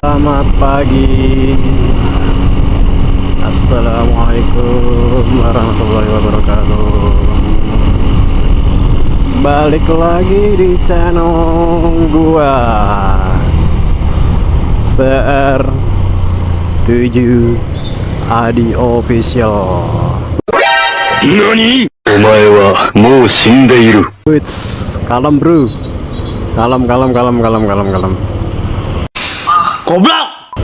Selamat pagi. Assalamualaikum warahmatullahi wabarakatuh. Balik lagi di channel gua CR7 Adi Official. NANI?! お前はもう死んでいる。 Wits, kalem bro. Kalem. Goblok!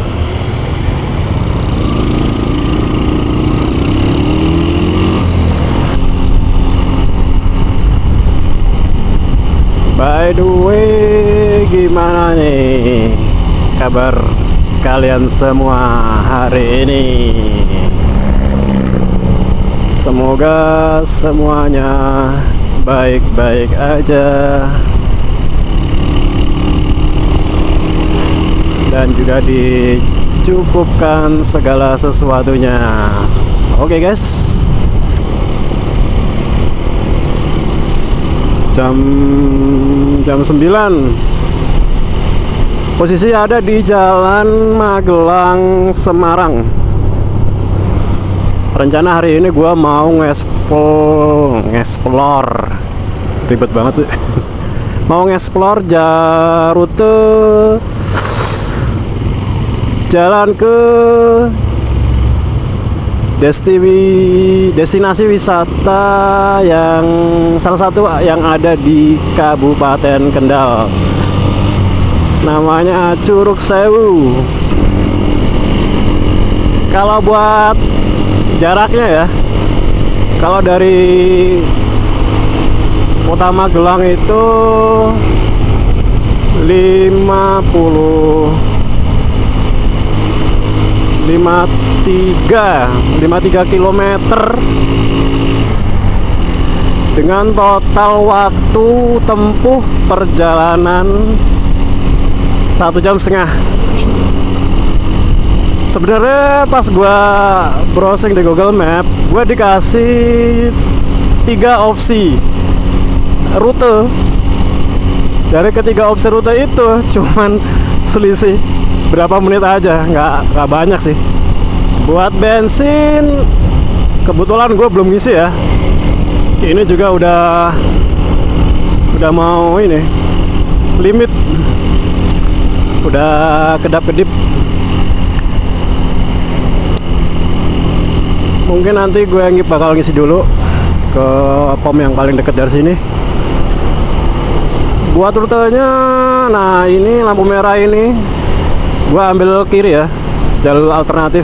By the way, gimana nih kabar kalian semua hari ini? Semoga semuanya baik-baik aja dan juga dicukupkan segala sesuatunya. Oke guys, jam 9, posisi ada di Jalan Magelang Semarang. Rencana hari ini gua mau nge-explore, ribet banget sih. Mau nge-explore rute jalan ke destinasi wisata yang salah satu yang ada di Kabupaten Kendal. Namanya Curug Sewu. Kalau buat jaraknya ya, kalau dari Kota Magelang itu 53 km dengan total waktu tempuh perjalanan 1,5 jam. Sebenarnya pas gua browsing di Google Map, gua dikasih 3 opsi rute. Dari ketiga opsi rute itu cuman selisih berapa menit aja, nggak banyak sih. Buat bensin, kebetulan gue belum ngisi ya. Ini juga udah mau ini limit, udah kedap-kedip. Mungkin nanti gue bakal ngisi dulu ke pom yang paling dekat dari sini. Buat rutenya, nah ini lampu merah ini gue ambil kiri ya, jalur alternatif.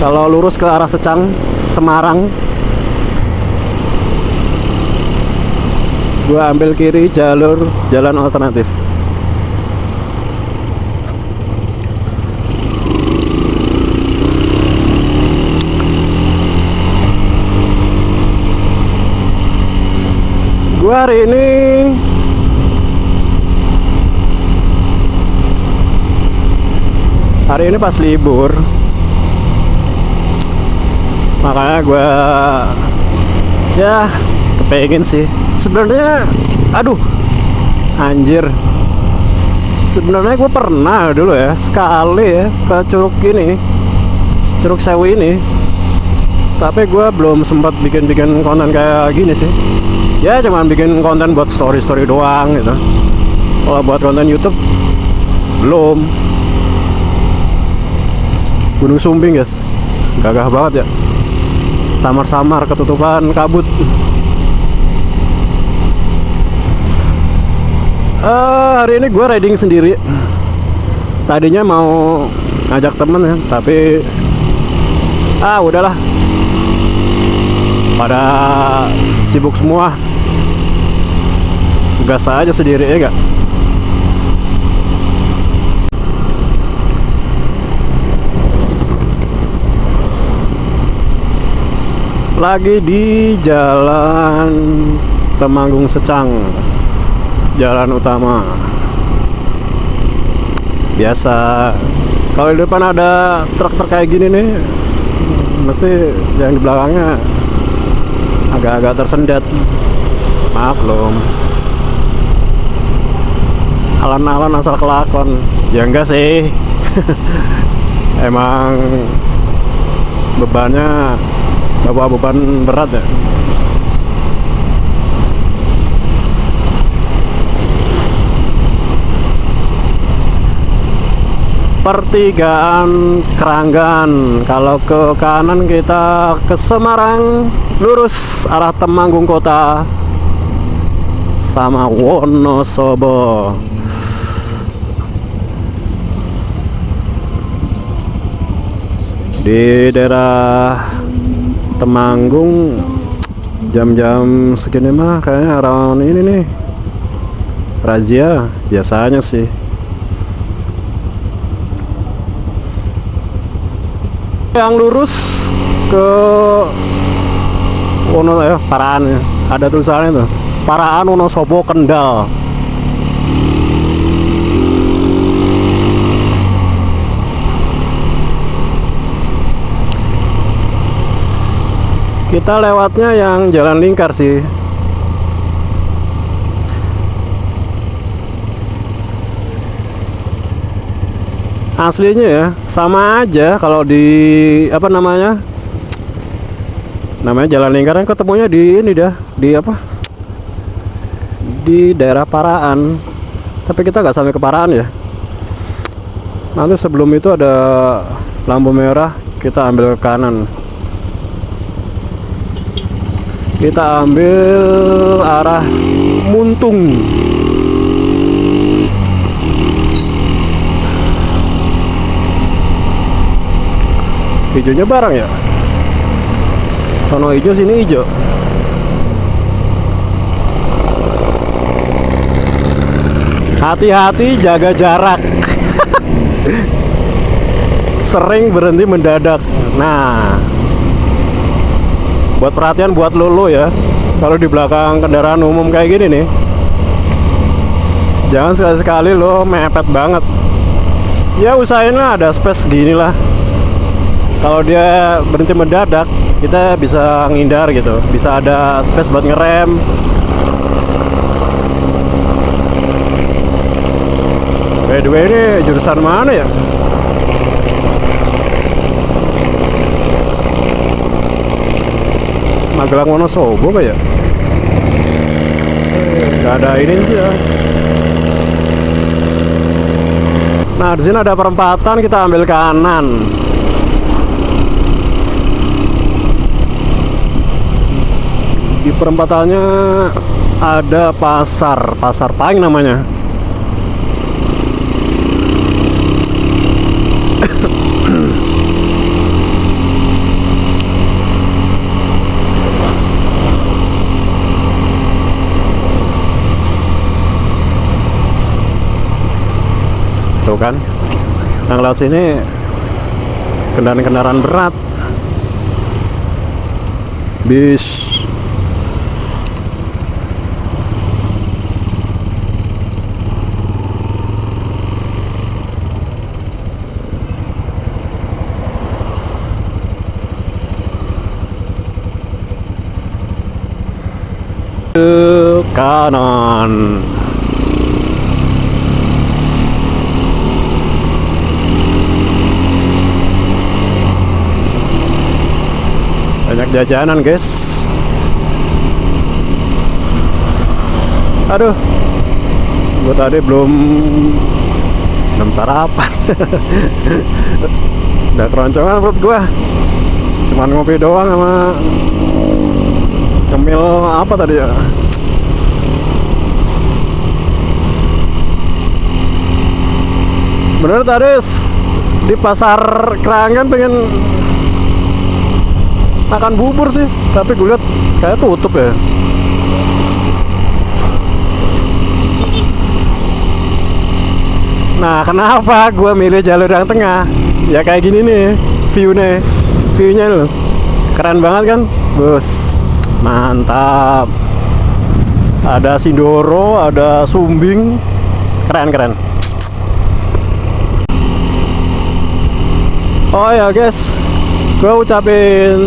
Kalau lurus ke arah Secang, Semarang, gue ambil kiri jalur jalan alternatif. Gue hari ini pas libur, makanya gue ya kepengen sih sebenarnya. Aduh anjir, sebenarnya gue pernah dulu ya sekali ya ke Curug Sewu ini, tapi gue belum sempat bikin konten kayak gini sih. Ya cuman bikin konten buat story doang gitu. Kalau buat konten YouTube belum. Gunung Sumbing guys, gagah banget ya. Samar-samar ketutupan kabut. Hari ini gue riding sendiri. Tadinya mau ngajak temen ya, tapi udahlah, pada sibuk semua, gas aja sendiri ya gak. Lagi di Jalan Temanggung Secang, jalan utama. Biasa kalau di depan ada truk kayak gini nih, mesti yang di belakangnya agak-agak tersendat. Maklum. alon-alon asal kelakon. Ya enggak sih. Emang bebannya bawa beban berat ya. Pertigaan Keranggan. Kalau ke kanan kita ke Semarang, lurus arah Temanggung Kota sama Wonosobo. Di daerah Temanggung jam-jam segini mah kayaknya around ini nih razia biasanya sih. Yang lurus ke Paraan ya. Ada tulisannya tuh, Paraan Wonosobo Kendal. Kita lewatnya yang jalan lingkar sih. Aslinya ya sama aja kalau di apa namanya jalan lingkar kan ketemunya di ini dah, di apa, di daerah Paraan, tapi kita nggak sampai ke Paraan ya. Nanti sebelum itu ada lampu merah, kita ambil ke kanan, kita ambil arah Muntung. Hijaunya bareng ya, sono hijau sini hijau. Hati-hati, jaga jarak. Sering berhenti mendadak. Nah, buat perhatian buat lo ya, kalau di belakang kendaraan umum kayak gini nih, jangan sekali-sekali lo mepet banget. Ya usahain lah ada space gini lah. Kalau dia berhenti mendadak, kita bisa ngindar gitu, bisa ada space buat ngerem. By the way, ini jurusan mana ya? Magelang Wonosobo apa ya? Gak ada ini sih ya. Nah, di sini ada perempatan, kita ambil kanan. Di perempatannya ada pasar Pahing namanya. Tuh kan, yang lewat sini kendaraan-kendaraan berat, bis. Ke kanan. Banyak jajanan guys. Aduh, gue tadi belum sarapan. Udah keroncongan perut gue. Cuman ngopi doang sama ngemil apa tadi ya. Sebenarnya tadi di pasar Keranggan pengen makan bubur sih, tapi gue lihat kayak tutup ya. Nah, kenapa gue milih jalur yang tengah? Ya kayak gini nih, viewnya loh, keren banget kan, bos, mantap. Ada Sindoro, ada Sumbing, keren. Oh ya guys, gue ucapin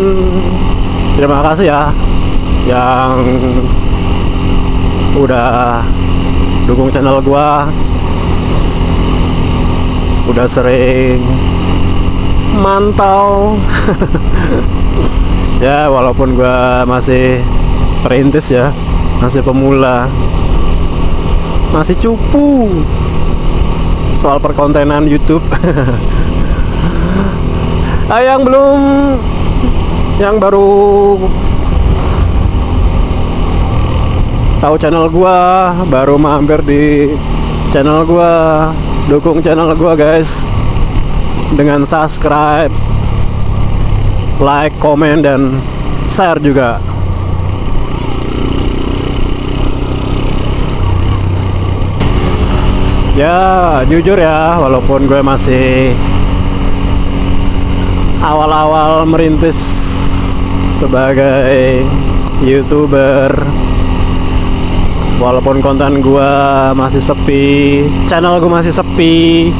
terima kasih ya yang udah dukung channel gue udah sering mantau. Ya walaupun gua masih perintis ya, masih pemula, masih cupu soal perkontenan YouTube. Yang baru tahu channel gua, baru mampir di channel gua, dukung channel gua guys dengan subscribe, like, komen, dan share juga. Ya jujur ya, walaupun gue masih awal-awal merintis sebagai YouTuber, walaupun konten gue masih sepi, channel gue masih sepi,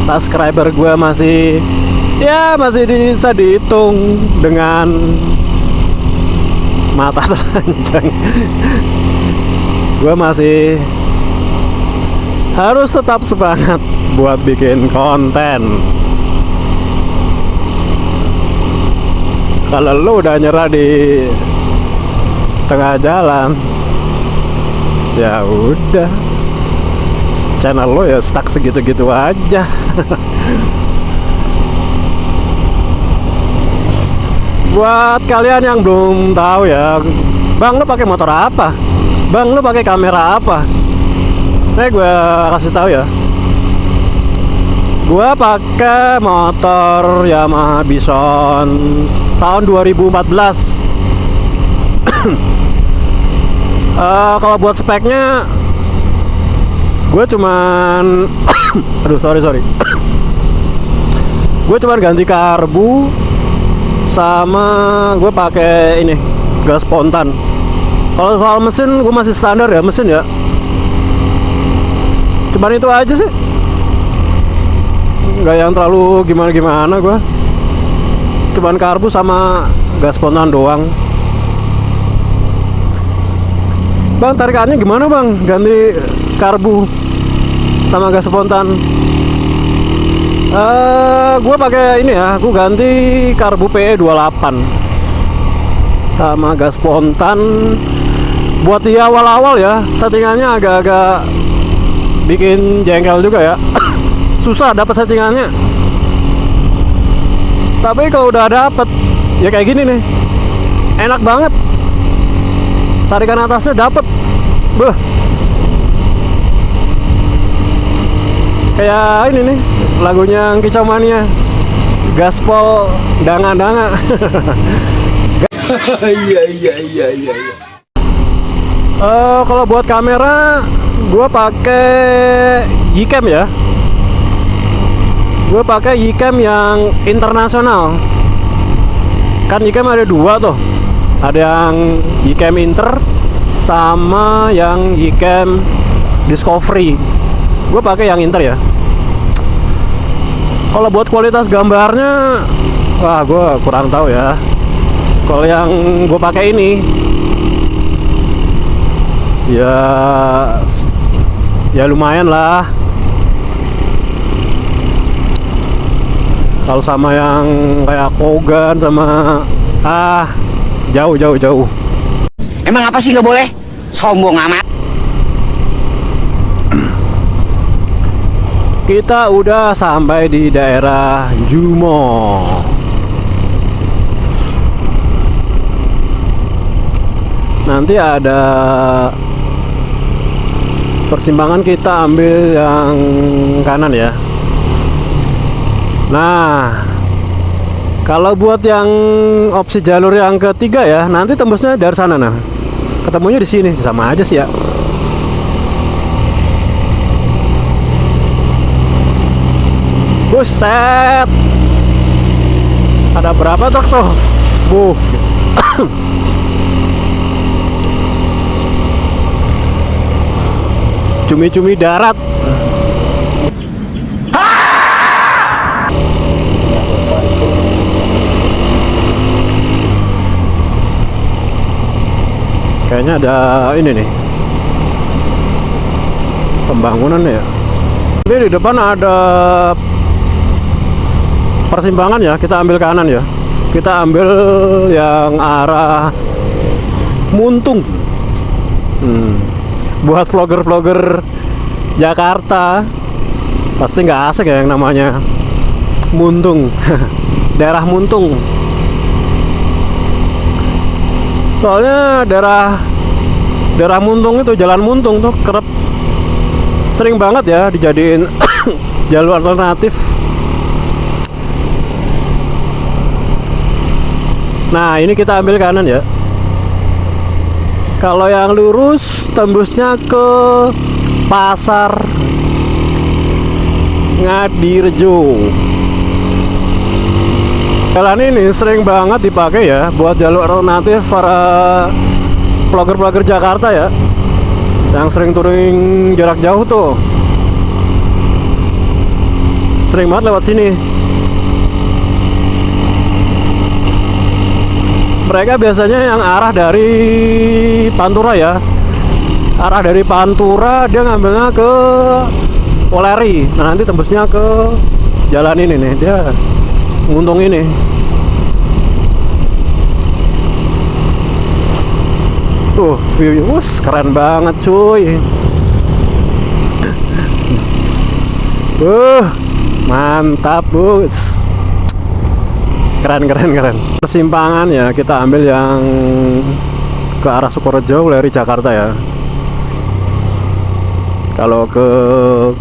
subscriber gue masih bisa dihitung dengan mata telanjang. Gue masih harus tetap semangat buat bikin konten. Kalau lu udah nyerah di tengah jalan, ya udah, channel lo ya stuck segitu-gitu aja. Buat kalian yang belum tahu ya, bang lu pakai motor apa? Bang lu pakai kamera apa? Gue kasih tahu ya. Gue pakai motor Yamaha Bison tahun 2014. Kalau buat speknya, gue cuman aduh sorry gue cuman ganti karbu, sama gue pakai ini gas spontan. Kalau soal mesin gue masih standar ya, mesin ya cuman itu aja sih, nggak yang terlalu gimana gue, cuman karbu sama gas spontan doang. Bang, tarikannya gimana bang ganti karbu sama gas spontan? Gue pakai ini ya, gue ganti karbu PE28 sama gas spontan. Buat di awal-awal ya, settingannya agak-agak bikin jengkel juga ya. Susah dapat settingannya. Tapi kalau udah dapet, ya kayak gini nih, enak banget. Tarikan atasnya dapet, beh, kayak ini nih lagunya Kicau Mania, gaspol danga-danga. Iya. Kalau buat kamera, gue pakai Yicam ya. Gue pakai Yicam yang internasional. Kan Yicam ada dua tuh. Ada yang Yicam Inter sama yang Yicam Discovery. Gue pakai yang Inter ya. Kalau buat kualitas gambarnya, wah gue kurang tahu ya. Kalau yang gue pakai ini, ya lumayan lah. Kalau sama yang kayak Kogan sama jauh. Emang apa sih nggak boleh? Sombong amat. Kita udah sampai di daerah Jumo. Nanti ada persimpangan, kita ambil yang kanan ya. Nah, kalau buat yang opsi jalur yang ketiga ya, nanti tembusnya dari sana. Nah, ketemunya di sini, sama aja sih ya. Buset, ada berapa truk tuh? Cumi-cumi darat. Kayaknya ada ini nih, pembangunan ya. Ini di depan ada persimpangan ya, kita ambil kanan ya. Kita ambil yang arah Muntung. Buat vlogger-vlogger Jakarta pasti nggak asik ya yang namanya Muntung. Daerah Muntung. Soalnya daerah Muntung itu, jalan Muntung tuh kerap sering banget ya dijadiin jalur alternatif. Nah, ini kita ambil kanan ya. Kalau yang lurus tembusnya ke Pasar Ngadirejo. Jalan ini sering banget dipakai ya buat jalur alternatif para vlogger-vlogger Jakarta ya, yang sering touring jarak jauh tuh. Sering banget lewat sini. Mereka biasanya yang arah dari Pantura ya. Arah dari Pantura dia ngambilnya ke Woleri. Nah, nanti tembusnya ke jalan ini nih. Dia Muntung ini. Tuh, view-nya keren banget cuy. Mantap bos. Keren. Persimpangan ya, kita ambil yang ke arah Sukorejo dari Jakarta ya. Kalau ke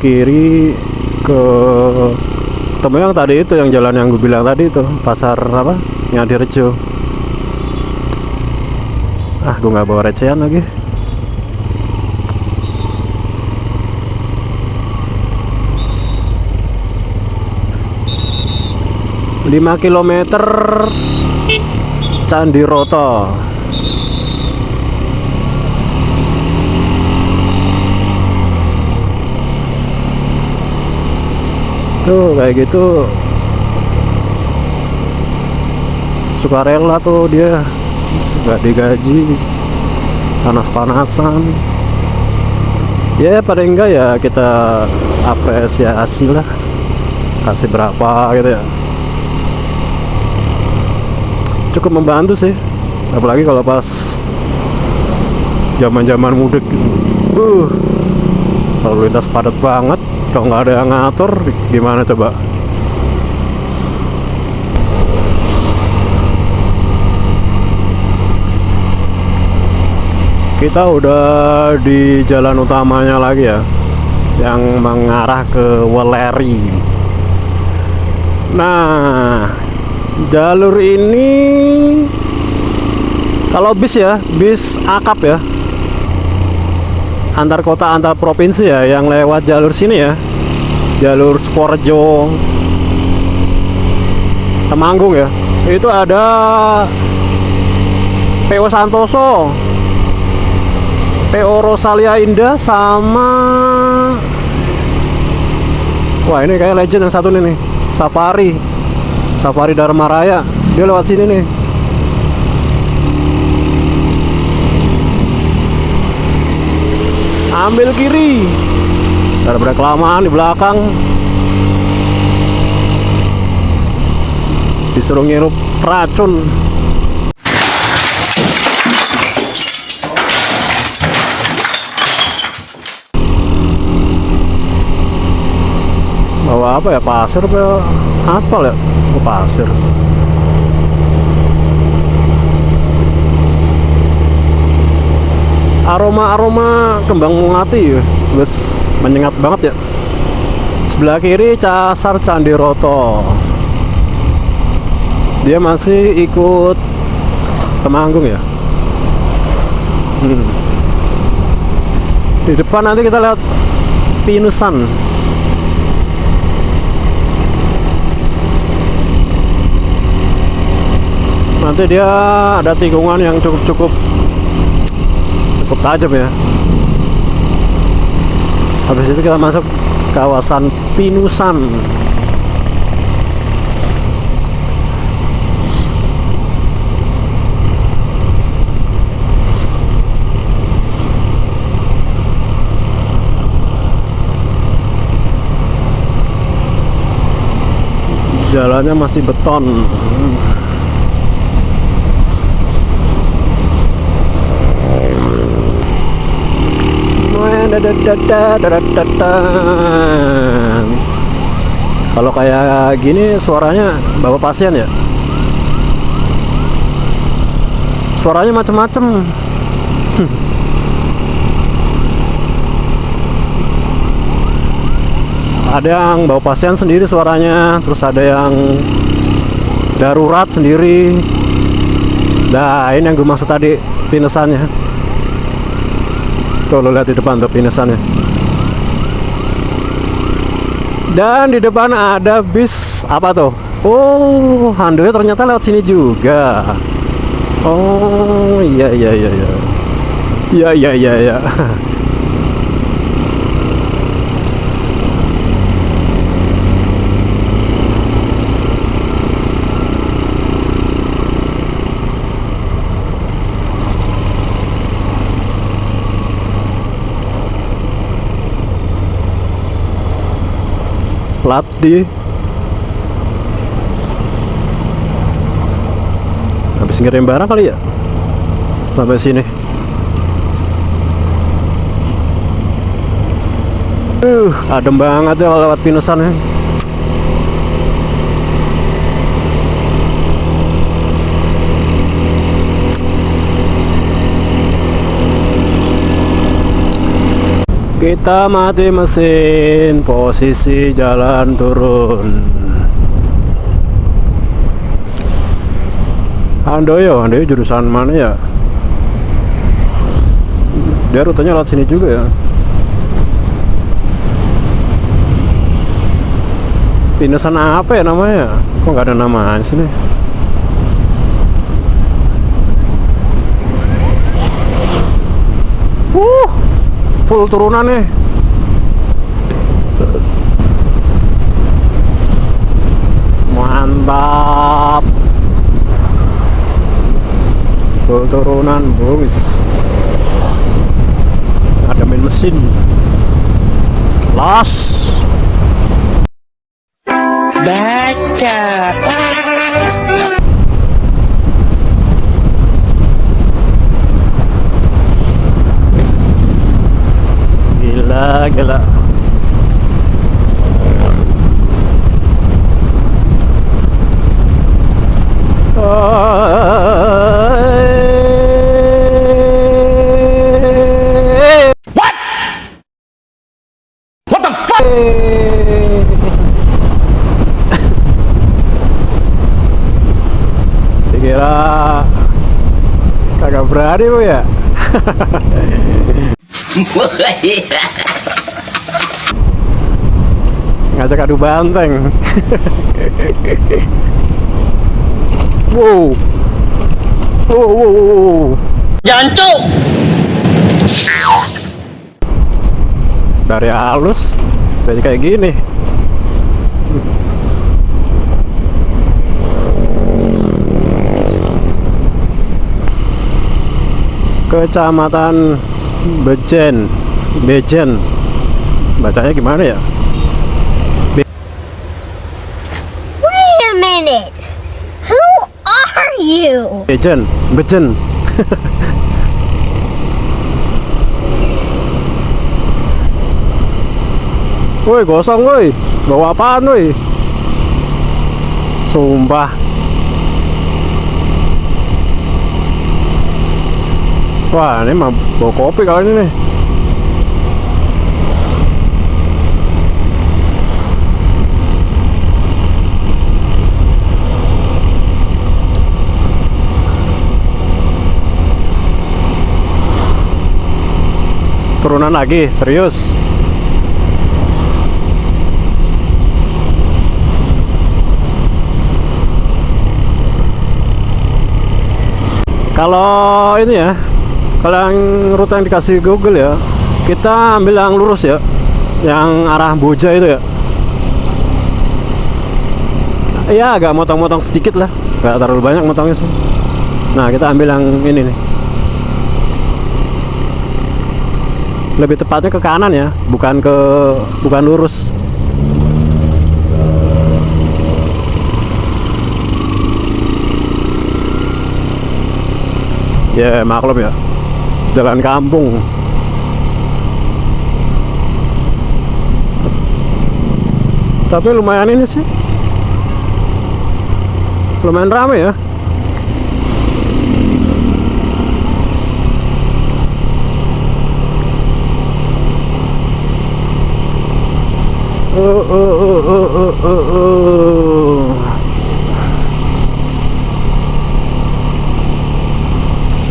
kiri ketemu yang tadi itu, yang jalan yang gue bilang tadi itu, pasar apa? Ngadirejo. Gue nggak bawa recehan lagi. Lima kilometer Candi Roto. Tuh kayak gitu. Sukarela tuh dia, nggak digaji, panas-panasan. Ya paling enggak ya kita apresiasi lah, kasih berapa gitu ya. Cukup membantu sih, apalagi kalau pas zaman mudik. Lalu lintas padat banget, kalau nggak ada yang ngatur gimana coba. Kita udah di jalan utamanya lagi ya, yang mengarah ke Woleri. Nah, jalur ini kalau bis ya, bis akap ya, antar kota antar provinsi ya, yang lewat jalur sini ya, jalur Sukorejo Temanggung ya. Itu ada PO Santoso, PO Rosalia Indah, sama wah ini kayak legend yang satu nih, Safari Dharma Raya. Dia lewat sini nih. Ambil kiri daripada kelamaan di belakang, disuruh ngirup racun. Bawa apa ya, pasir apa aspal ya? Pasir. Aroma kembang melati ya, terus menyengat banget ya. Sebelah kiri Casar Candi Roto. Dia masih ikut Temanggung ya. Di depan nanti kita lihat Pinusan. Nanti dia ada tikungan yang cukup tajam ya. Habis itu kita masuk kawasan Pinusan. Jalannya masih beton. Kalau kayak gini suaranya bawa pasien ya. Suaranya macem-macem. Ada yang bawa pasien sendiri suaranya, terus ada yang darurat sendiri. Nah, ini yang gue maksud tadi, pinesannya. Tuh, lo lihat di depan tuh pinesannya. Dan di depan ada bis apa tuh? Oh, handonya ternyata lewat sini juga. Oh, iya iya iya iya. Iya iya iya iya. Plat di habis ngirim barang kali ya sampai sini. Adem banget ya kalau lewat pinusan ya. Kita mati mesin, posisi jalan turun. Handoyo jurusan mana ya? Dia rutenya lewat sini juga ya. Pinusan apa ya namanya? Kok nggak ada namanya sini? Full turunan nih. Mantap. Full turunan, boys. Ada main mesin. Las. Baca. Gila. What the fuck? Dikira kagak berani lu ya. Ngajak adu banteng. Wow. Jancuk. Dari halus jadi kayak gini. Kecamatan Bejen. Bacanya gimana ya? Wait a minute. Who are you? Bejen. Woi, gosong woi. Bawa apaan woi? Sumpah. Wah, ini mah bawa kopi kali ini nih. Turunan lagi, serius. Kalau ini ya, kalau yang rute yang dikasih Google ya, kita ambil yang lurus ya, yang arah Boja itu ya. Iya, agak motong-motong sedikit lah, nggak terlalu banyak motongnya sih. Nah, kita ambil yang ini nih. Lebih tepatnya ke kanan ya, bukan lurus. Ya maklum ya, jalan kampung. Tapi lumayan ini sih, lumayan rame ya.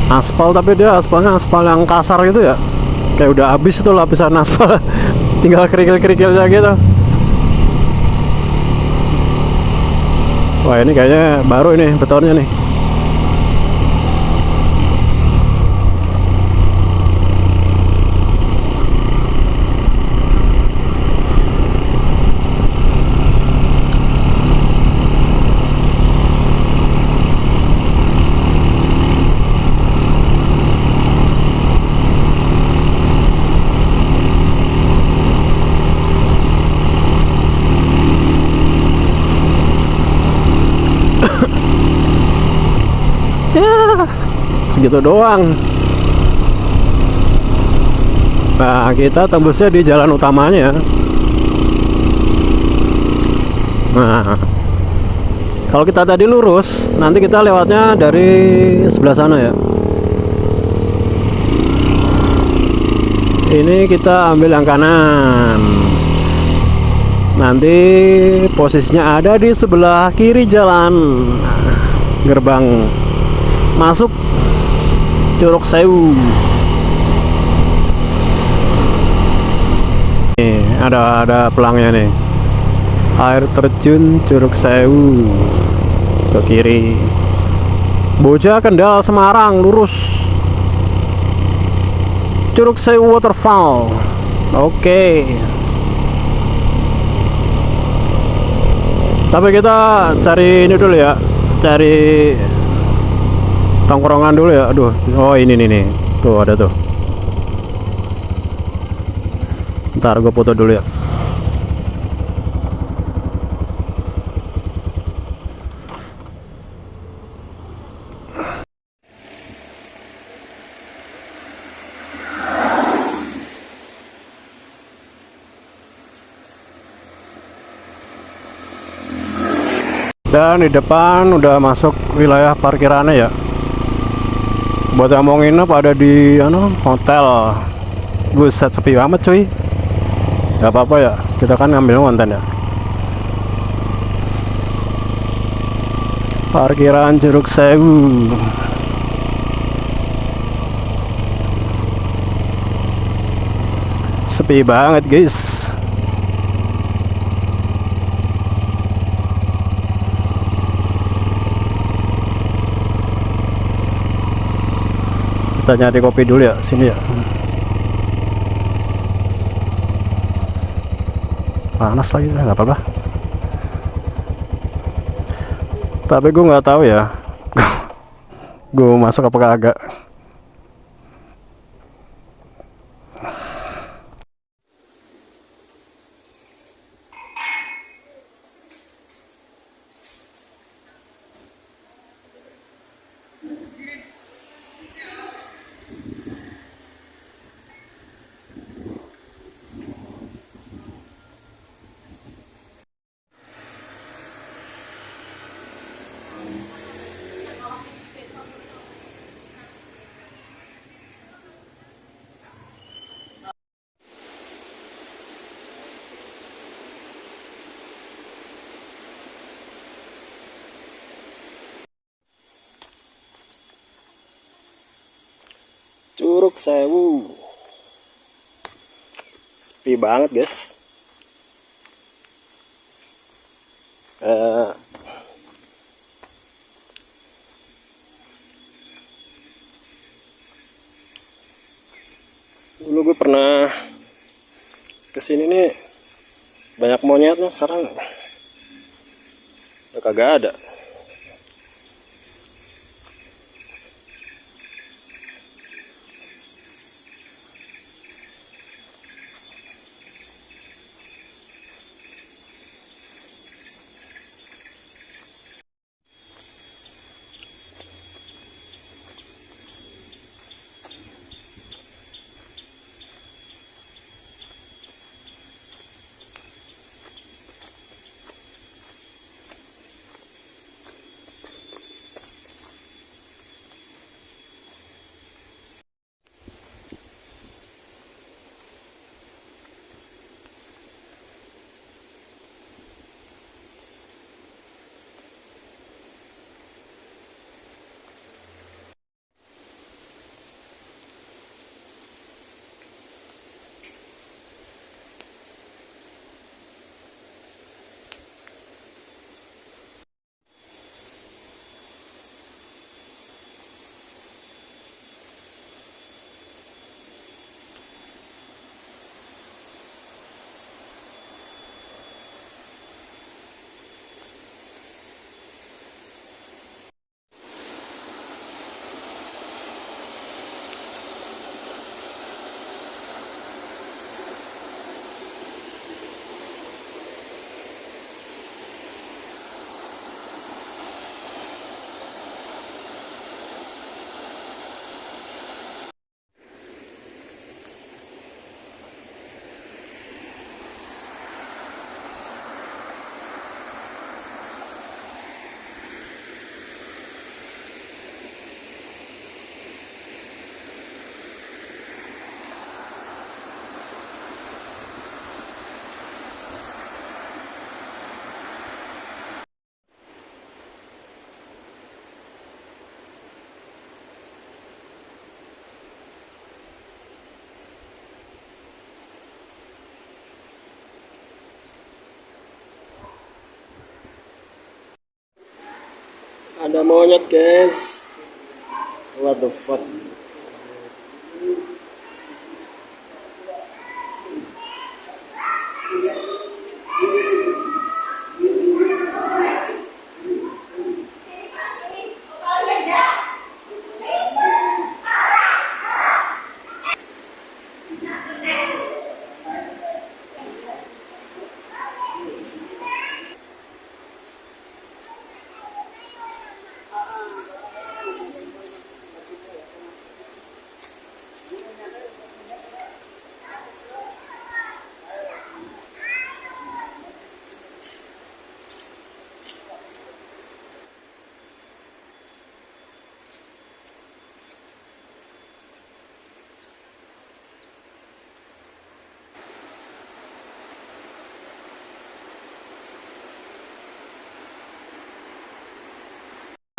Aspal, tapi dia aspalnya aspal yang kasar gitu ya, kayak udah habis itu lapisan aspal. Tinggal kerikil-kerikilnya gitu. Wah, ini kayaknya baru ini betonnya nih. Ya, segitu doang. Nah, kita tembusnya di jalan utamanya. Nah, kalau kita tadi lurus, nanti kita lewatnya dari sebelah sana ya. Ini kita ambil yang kanan. Nanti posisinya ada di sebelah kiri jalan. Gerbang masuk Curug Sewu. Nih, ada pelangnya nih. Air terjun Curug Sewu. Ke kiri. Boja Kendal Semarang lurus. Curug Sewu Waterfall. Oke. Tapi kita cari ini dulu ya. Cari tongkrongan dulu ya. Aduh, oh ini nih. Tuh ada tuh. Ntar gue foto dulu ya. Dan di depan udah masuk wilayah parkirannya ya. Buat yang mau nginep ada di hotel. Buset, sepi amat cuy. Gak apa-apa ya, kita kan ngambil konten ya. Parkiran Curug Sewu. Sepi banget guys. Kita nyari kopi dulu ya sini ya. Panas lagi, nggak apa-apa. Tapi gue nggak tahu ya, gue masuk apa kagak. Curug Sewu. Sepi banget guys. Dulu gue pernah kesini nih, banyak monyetnya, sekarang udah kagak ada. Ada monyet guys. What the fuck.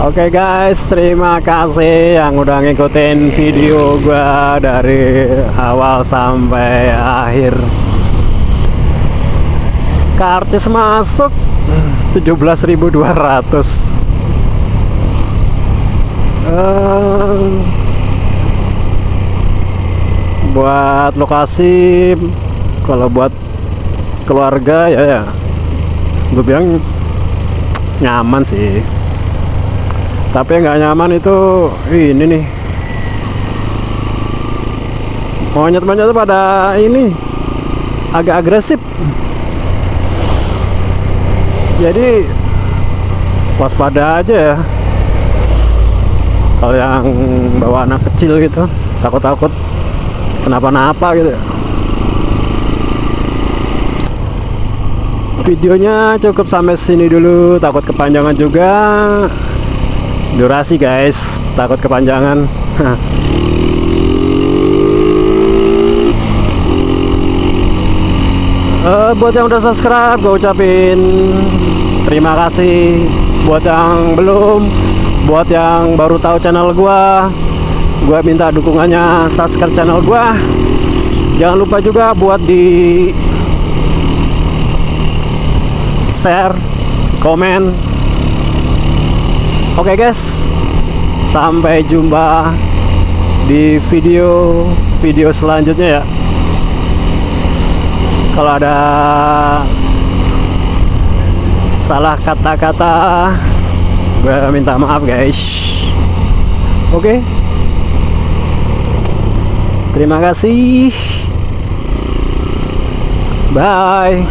Oke guys, terima kasih yang udah ngikutin video gua dari awal sampai akhir. Karcis masuk 17.200. Buat lokasi, kalau buat keluarga ya gue bilang nyaman sih. Tapi yang nggak nyaman itu ini nih, monyet-monyet pada ini agak agresif, jadi waspada aja ya kalau yang bawa anak kecil gitu, takut-takut kenapa-napa gitu. Videonya cukup sampai sini dulu, takut kepanjangan juga durasi guys, takut kepanjangan. Buat yang udah subscribe gue ucapin terima kasih. Buat yang belum, buat yang baru tahu channel gue minta dukungannya, subscribe channel gue. Jangan lupa juga buat di share, komen. Oke guys, sampai jumpa di video selanjutnya ya. Kalau ada salah kata-kata, gue minta maaf guys. Oke, terima kasih, bye.